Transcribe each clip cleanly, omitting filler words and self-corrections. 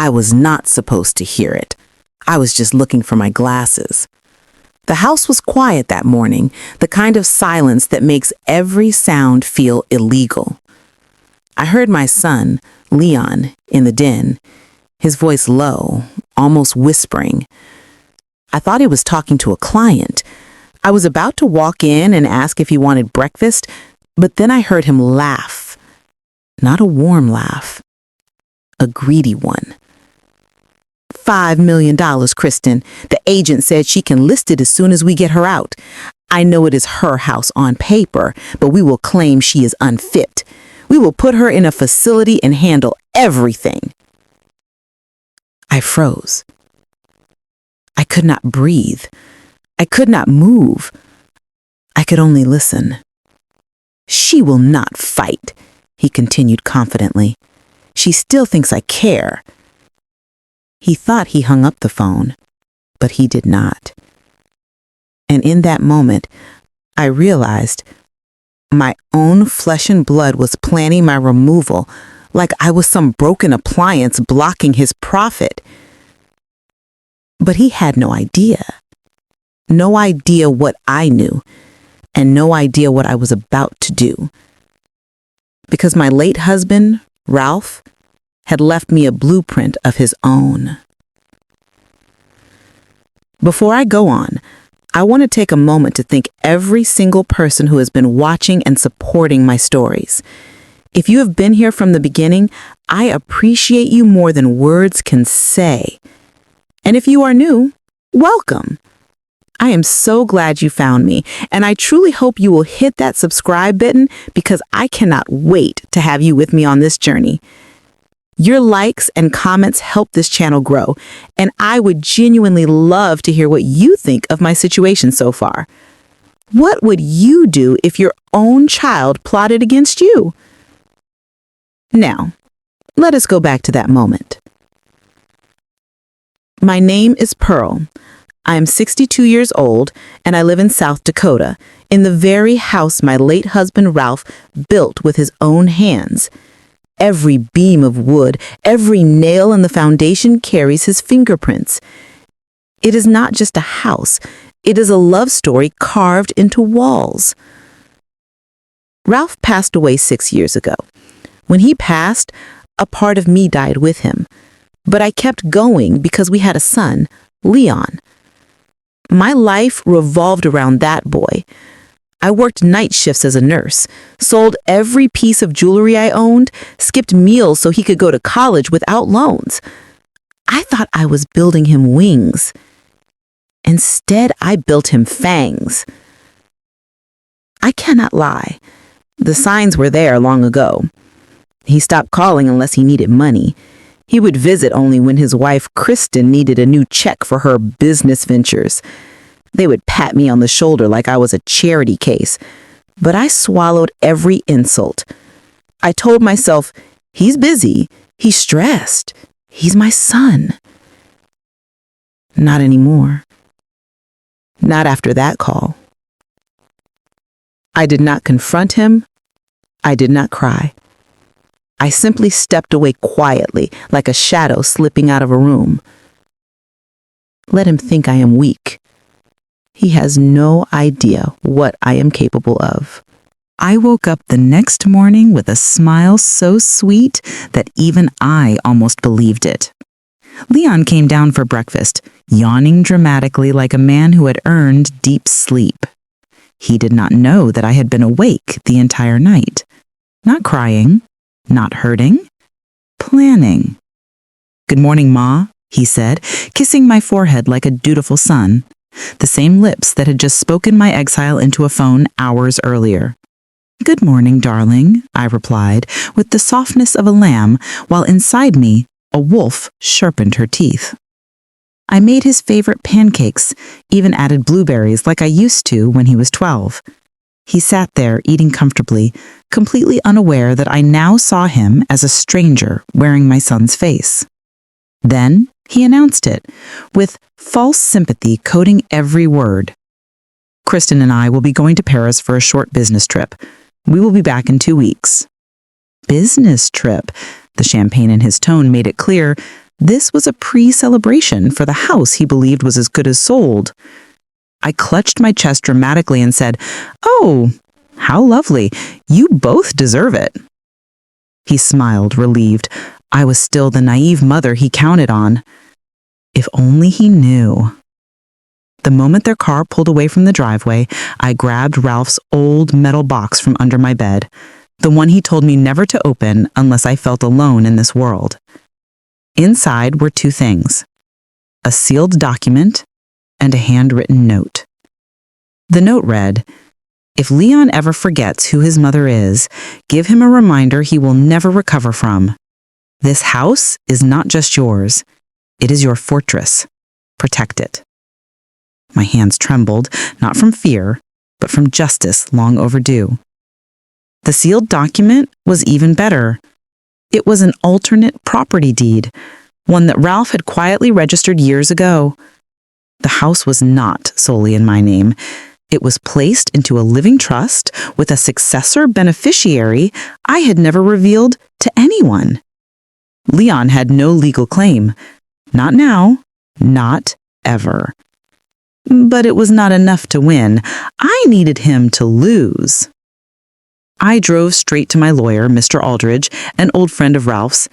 I was not supposed to hear it. I was just looking for my glasses. The house was quiet that morning, the kind of silence that makes every sound feel illegal. I heard my son, Leon, in the den, his voice low, almost whispering. I thought he was talking to a client. I was about to walk in and ask if he wanted breakfast, but then I heard him laugh. Not a warm laugh, a greedy one. $5 million, Kristen. The agent said she can list it as soon as we get her out. I know it is her house on paper, but we will claim she is unfit. We will put her in a facility and handle everything. I froze. I could not breathe. I could not move. I could only listen. She will not fight, he continued confidently. She still thinks I care. He thought he hung up the phone, but he did not. And in that moment, I realized my own flesh and blood was planning my removal, like I was some broken appliance blocking his profit. But he had no idea. No idea what I knew, and no idea what I was about to do. Because my late husband, Ralph, had left me a blueprint of his own. Before I go on, I want to take a moment to thank every single person who has been watching and supporting my stories. If you have been here from the beginning, I appreciate you more than words can say. And if you are new, welcome. I am so glad you found me, and I truly hope you will hit that subscribe button because I cannot wait to have you with me on this journey. Your likes and comments help this channel grow, and I would genuinely love to hear what you think of my situation so far. What would you do if your own child plotted against you? Now, let us go back to that moment. My name is Pearl. I am 62 years old, and I live in South Dakota, in the very house my late husband Ralph built with his own hands. Every beam of wood, every nail in the foundation carries his fingerprints. It is not just a house, it is a love story carved into walls. Ralph passed away 6 years ago. When he passed, a part of me died with him. But I kept going because we had a son, Leon. My life revolved around that boy. I worked night shifts as a nurse, sold every piece of jewelry I owned, skipped meals so he could go to college without loans. I thought I was building him wings. Instead, I built him fangs. I cannot lie. The signs were there long ago. He stopped calling unless he needed money. He would visit only when his wife, Kristen, needed a new check for her business ventures. They would pat me on the shoulder like I was a charity case, but I swallowed every insult. I told myself, he's busy, he's stressed, he's my son. Not anymore. Not after that call. I did not confront him. I did not cry. I simply stepped away quietly, like a shadow slipping out of a room. Let him think I am weak. He has no idea what I am capable of. I woke up the next morning with a smile so sweet that even I almost believed it. Leon came down for breakfast, yawning dramatically like a man who had earned deep sleep. He did not know that I had been awake the entire night. Not crying, not hurting, planning. "Good morning, Ma," he said, kissing my forehead like a dutiful son. The same lips that had just spoken my exile into a phone hours earlier. "Good morning, darling," I replied, with the softness of a lamb, while inside me, a wolf sharpened her teeth. I made his favorite pancakes, even added blueberries like I used to when he was 12. He sat there eating comfortably, completely unaware that I now saw him as a stranger wearing my son's face. Then he announced it, with false sympathy coating every word. "Kristen and I will be going to Paris for a short business trip. We will be back in 2 weeks." Business trip? The champagne in his tone made it clear This was a pre-celebration for the house he believed was as good as sold. I clutched my chest dramatically and said, "Oh, how lovely. You both deserve it." He smiled, relieved. I was still the naive mother he counted on. If only he knew. The moment their car pulled away from the driveway, I grabbed Ralph's old metal box from under my bed, the one he told me never to open unless I felt alone in this world. Inside were two things: a sealed document and a handwritten note. The note read, "If Leon ever forgets who his mother is, give him a reminder he will never recover from. This house is not just yours. It is your fortress. Protect it." My hands trembled, not from fear, but from justice long overdue. The sealed document was even better. It was an alternate property deed, one that Ralph had quietly registered years ago. The house was not solely in my name. It was placed into a living trust with a successor beneficiary I had never revealed to anyone. Leon had no legal claim. Not now, not ever. But it was not enough to win. I needed him to lose. I drove straight to my lawyer, Mr. Aldridge, an old friend of Ralph's.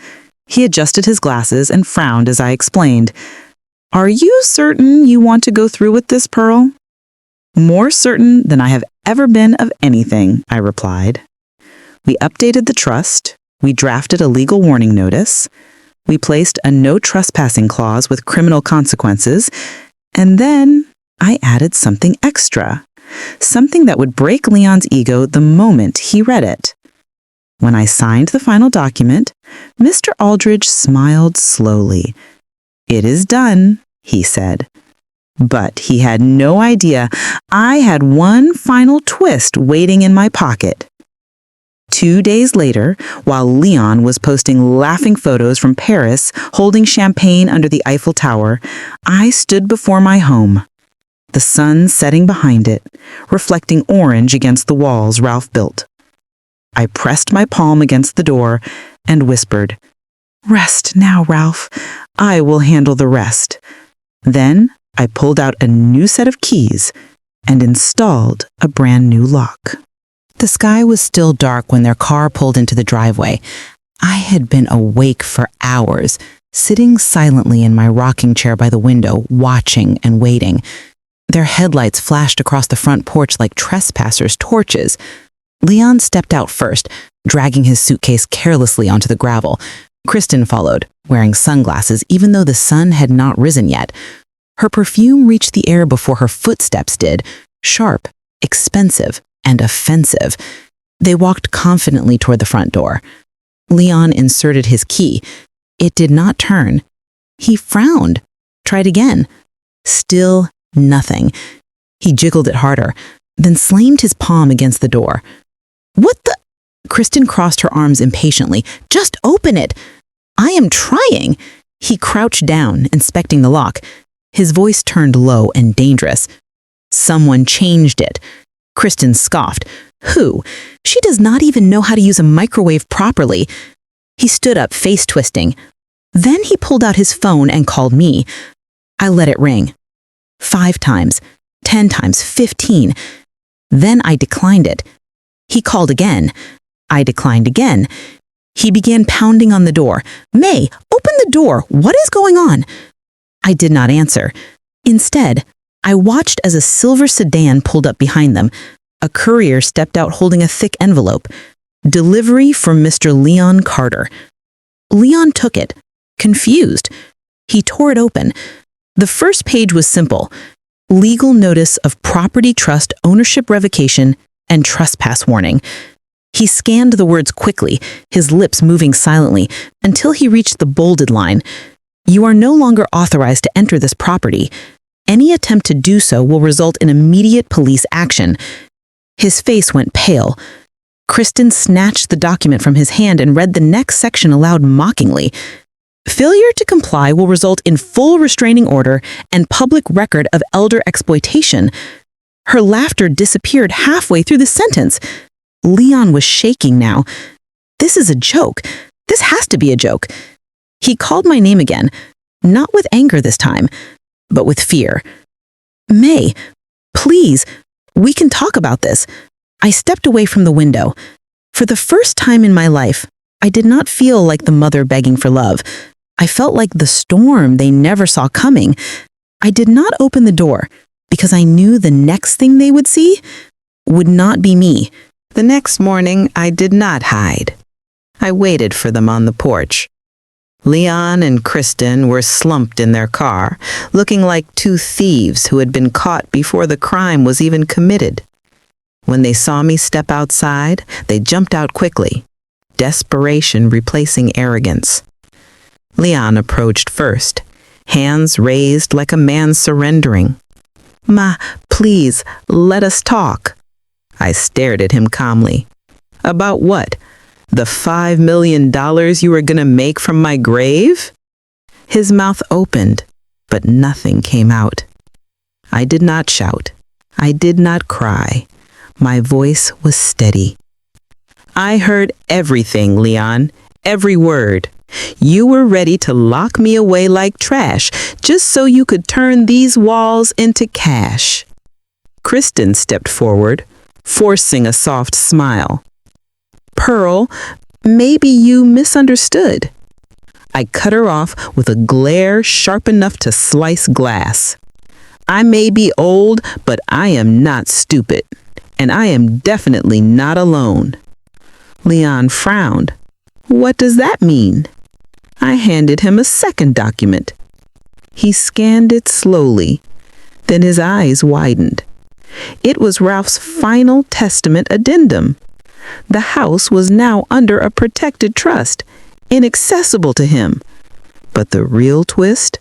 He adjusted his glasses and frowned as I explained. "Are you certain you want to go through with this, Pearl?" "More certain than I have ever been of anything," I replied. We updated the trust. We drafted a legal warning notice. We placed a no trespassing clause with criminal consequences. And then I added something extra, something that would break Leon's ego the moment he read it. When I signed the final document, Mr. Aldridge smiled slowly. "It is done," he said. But he had no idea I had one final twist waiting in my pocket. 2 days later, while Leon was posting laughing photos from Paris holding champagne under the Eiffel Tower, I stood before my home, the sun setting behind it, reflecting orange against the walls Ralph built. I pressed my palm against the door and whispered, "Rest now, Ralph. I will handle the rest." Then I pulled out a new set of keys and installed a brand new lock. The sky was still dark when their car pulled into the driveway. I had been awake for hours, sitting silently in my rocking chair by the window, watching and waiting. Their headlights flashed across the front porch like trespassers' torches. Leon stepped out first, dragging his suitcase carelessly onto the gravel. Kristen followed, wearing sunglasses even though the sun had not risen yet. Her perfume reached the air before her footsteps did, sharp, expensive, and offensive. They walked confidently toward the front door. Leon inserted his key. It did not turn. He frowned, tried again. Still nothing. He jiggled it harder, then slammed his palm against the door. "What the?" Kristen crossed her arms impatiently. "Just open it." "I am trying." He crouched down, inspecting the lock. His voice turned low and dangerous. "Someone changed it." Kristen scoffed. "Who? She does not even know how to use a microwave properly." He stood up, face twisting. Then he pulled out his phone and called me. I let it ring. 5 times, 10 times, 15. Then I declined it. He called again. I declined again. He began pounding on the door. "May, open the door. What is going on?" I did not answer. Instead, I watched as a silver sedan pulled up behind them. A courier stepped out holding a thick envelope. Delivery from Mr. Leon Carter. Leon took it, confused. He tore it open. The first page was simple: legal notice of property trust ownership revocation and trespass warning. He scanned the words quickly, his lips moving silently, until he reached the bolded line. "You are no longer authorized to enter this property. Any attempt to do so will result in immediate police action." His face went pale. Kristen snatched the document from his hand and read the next section aloud mockingly. "Failure to comply will result in full restraining order and public record of elder exploitation." Her laughter disappeared halfway through the sentence. Leon was shaking now. "This is a joke. This has to be a joke." He called my name again, not with anger this time, but with fear. May, please, we can talk about this. I stepped away from the window. For the first time in my life, I did not feel like the mother begging for love. I felt like the storm they never saw coming. I did not open the door because I knew the next thing they would see would not be me. The next morning, I did not hide. I waited for them on the porch. Leon and Kristen were slumped in their car, looking like two thieves who had been caught before the crime was even committed. When they saw me step outside, they jumped out quickly, desperation replacing arrogance. Leon approached first, hands raised like a man surrendering. "Ma, please, let us talk." I stared at him calmly. "About what? The $5 million you were gonna make from my grave?" His mouth opened, but nothing came out. I did not shout. I did not cry. My voice was steady. "I heard everything, Leon, every word. You were ready to lock me away like trash, just so you could turn these walls into cash." Kristen stepped forward, forcing a soft smile. "Pearl, maybe you misunderstood." I cut her off with a glare sharp enough to slice glass. "I may be old, but I am not stupid, and I am definitely not alone." Leon frowned. "What does that mean?" I handed him a second document. He scanned it slowly, then his eyes widened. It was Ralph's final testament addendum. The house was now under a protected trust, inaccessible to him. But the real twist?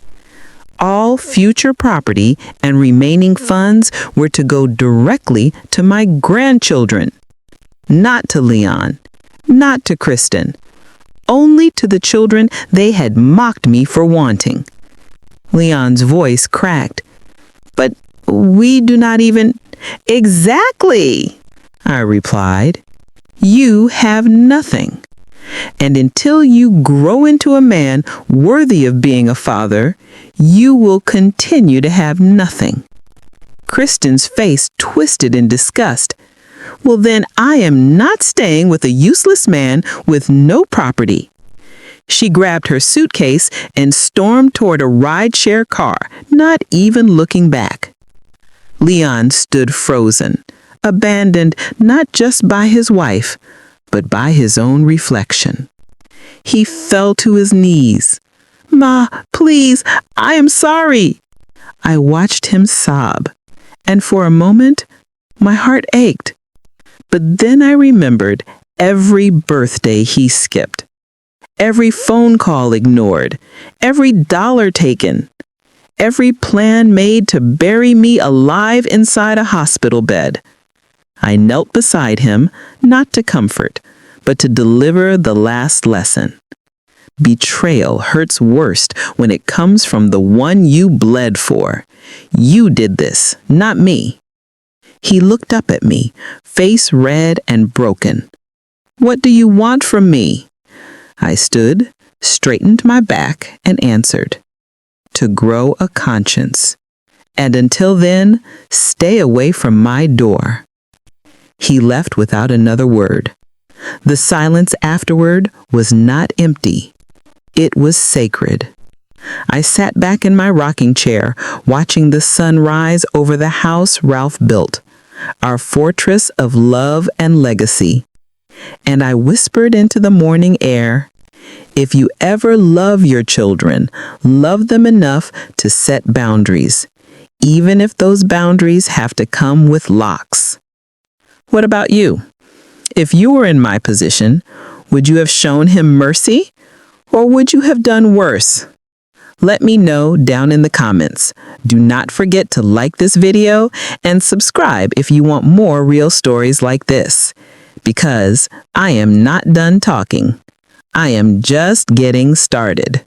All future property and remaining funds were to go directly to my grandchildren. Not to Leon, not to Kristen, only to the children they had mocked me for wanting. Leon's voice cracked. "But we do not even—" "Exactly," I replied. "You have nothing. And until you grow into a man worthy of being a father, you will continue to have nothing." Kristen's face twisted in disgust. "Well, then I am not staying with a useless man with no property." She grabbed her suitcase and stormed toward a rideshare car, not even looking back. Leon stood frozen, abandoned not just by his wife, but by his own reflection. He fell to his knees. "Ma, please, I am sorry." I watched him sob, and for a moment, my heart ached. But then I remembered every birthday he skipped, every phone call ignored, every dollar taken, every plan made to bury me alive inside a hospital bed. I knelt beside him, not to comfort, but to deliver the last lesson. Betrayal hurts worst when it comes from the one you bled for. You did this, not me. He looked up at me, face red and broken. "What do you want from me?" I stood, straightened my back, and answered, "To grow a conscience. And until then, stay away from my door." He left without another word. The silence afterward was not empty. It was sacred. I sat back in my rocking chair, watching the sun rise over the house Ralph built, our fortress of love and legacy. And I whispered into the morning air, if you ever love your children, love them enough to set boundaries, even if those boundaries have to come with locks. What about you? If you were in my position, would you have shown him mercy, or would you have done worse? Let me know down in the comments. Do not forget to like this video and subscribe if you want more real stories like this, because I am not done talking. I am just getting started.